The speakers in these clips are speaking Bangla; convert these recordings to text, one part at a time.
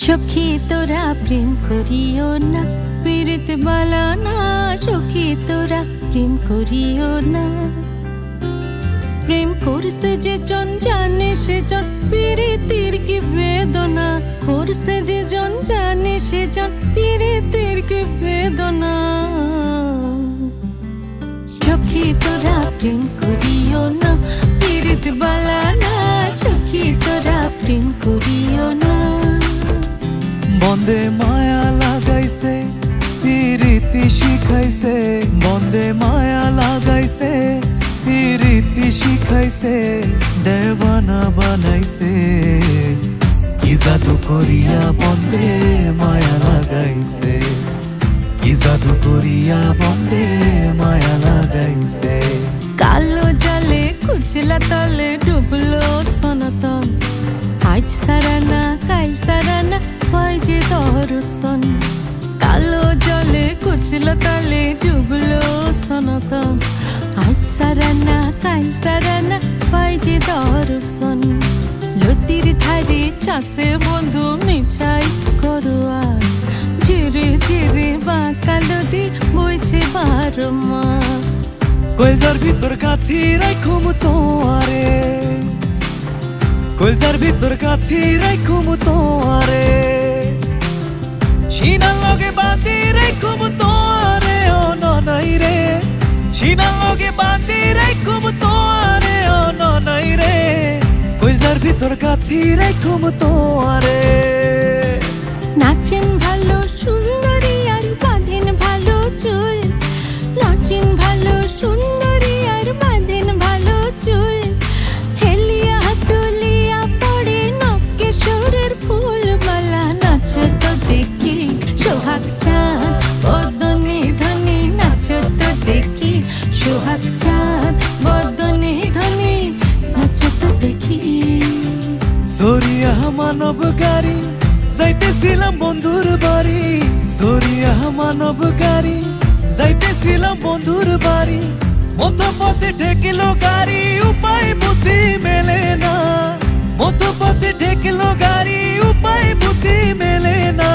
সখী তোরা প্রেম করিও না, পীড়িত বালা না। সখী তোরা প্রেম করিও না। প্রেম করছে যে জন জানে সে জন পীড়িতের কি বেদনা। করছে যে জন জানে সে জন পীড়িতের কি বেদনা। সখী তোরা প্রেম করিও না, পীড়িত বালা না। সখী তোরা প্রেম করিও না। বন্দে মায়া লাগাইছে পীড়িতি শিখাইছে। বন্দে মায়া লাগাইছে পীড়িতি শিখাইছে। দেওয়ানা বানাইছে কি জাদু করিয়া বন্দে মায়া লাগাইছে। কি জাদু করিয়া বন্দে মায়া লাগাইছে। কালো জালে কুচলা তলে ডুবলো সনাতন। আজ সারানা কাল সারানা হয় যে দর্শন। কালো জলে কুচলা তলে ডুবলো সনাতন। আজ সারানা কাল সারানা হয় যে দর্শন। লতির ধারে চাষে বন্ধু মিছাই করো আস। ঝিরে ঝিরে বাঁকা নদী বইছে 12 মাস। কলজার ভিতর কাথি রাখুম তোয়ারে। কলজার ভিতর কাথি রাখুম তোয়ারে। সিনার লগে বাঁধি রাখুম তোয়ারে। ও ননাই রে সিনার লগে বাঁধি রাখুম তোয়ারে। ও ননাই রে কলজার ভিতর কাথি রাখুম তোয়ারে। নাচেন ভালো সুন্দরী আর বাঁধেন ভালো চুল। নাচেন ভালো সুন্দরী আর বাঁধেন ভালো চুল। হেলিয়া তুলিয়া পড়ে নকেশ্বরের ফুল মালা। নাচ তো দেখি সোহাগ চাঁদ বদনে ধনী। নাচ তো দেখি সোহাগ চাঁদ বদনে ধনী। নাচ তো দেখি। সরিয়া মানব গাড়ি যাইতেছিলাম বন্ধুর বাড়ি। সরিয়া মানব গাড়ি যাইতেছিলাম বন্ধুর বাড়ি। মধ্যপথে ঠেকিল গাড়ি উপায় বুদ্ধি মেলে না। মধ্যপথে ঠেকিল গাড়ি উপায় বুদ্ধি মেলে না।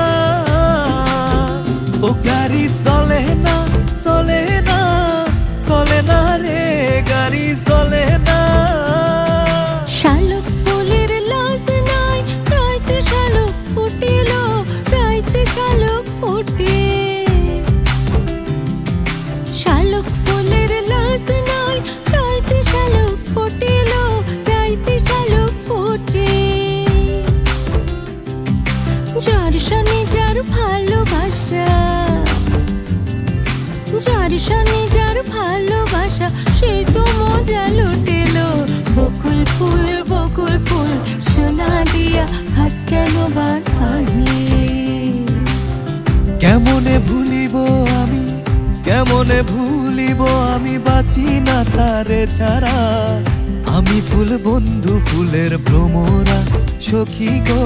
ও গাড়ি চলে না চলে না চলে না রে গাড়ি চলে না। শালুক ফুলের লাজ নাই রাইতে শালুক ফুটিল। রাইতে শালুক ফুটে। শালুক ফুলের লাজ নাই রাইতে শালুক ফুটিল। রাইতে শালুক ফুটে। যার সনে যার ভালোবাসা। যার সনে যার ভালোবাসা সে তো মজা লুটেলো। বকুল ফুল সোনা দিয়া হাত কেন বাঁধাইলে। কেমনে ভুলিব আমি কেমনে ভুলিব আমি বাঁচি না তারে ছাড়া। আমি ফুল বন্ধু ফুলের ভ্রমরা সখী গো।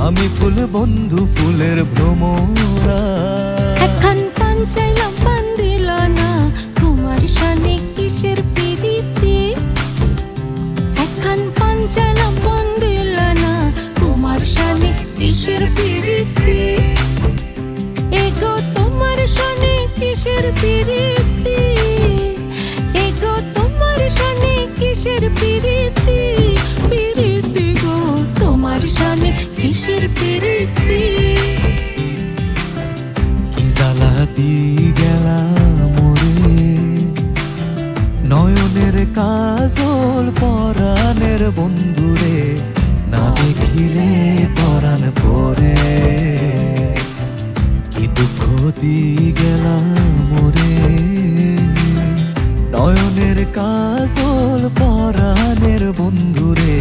আমি ফুল বন্ধু ফুলের ভ্রমরা। এখন পান চাইলাম পান দিল না। তোমার সানে কিসের প্রীতি। এখন পান চাইলাম পান দিল না। তোমার সানে কিসের প্রীতি। এগো তোমার সানে কিসের প্রীতি। এগো তোমার সানে কিসের প্রীতি। প্রীতি গো তোমার সানে কিসের প্রীতি। কি জ্বালা দি গেলা মোরে নয়নের কাজল পরাণের বন্ধুরে। না দেখিলে পরাণ পরে কি দুঃখ দি গেলা মোরে। নয়নের কাজল পরাণের বন্ধুরে।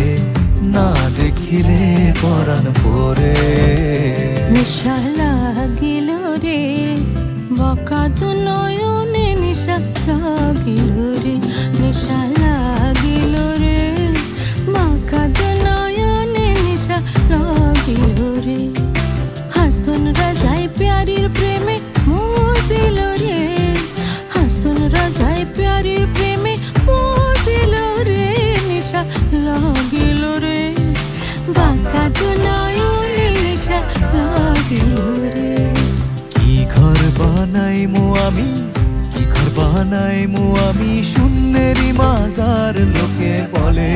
না দেখিলে পরাণ পরে। নিশা লাগিল রে বকা তো নয়নে। নিশা লাগিল রে নিশা লাগিল রে বকা তো নয়নে। নিশা লাগিল রে হাসন রাজাই প্যারির প্রেমে মজিল রে। হাসন রাজাই প্যারির প্রেমে মজিল রে। নিশা লাগিল রে বাঁকা তো নয়নে। নিশা দিলরে কি ঘর বানাইমু আমি, কি ঘর বানাইমু আমি শূন্যেরই মাজার। লোকে বলে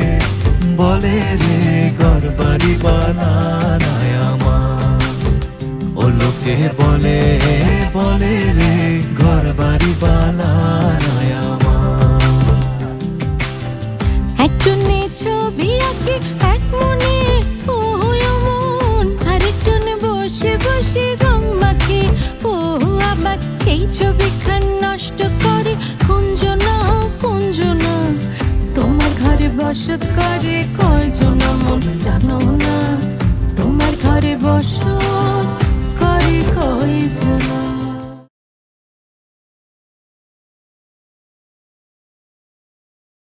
বলে রে ঘর বাড়ি বানানায় আমার। ও লোকে বলে বলে রে ঘর বাড়ি বানানায় আমার। একজনে ছবি আঁকে এক মনে ও মন, আরেকজন বসে বসে রং মাখে ও আবার সেই ছবি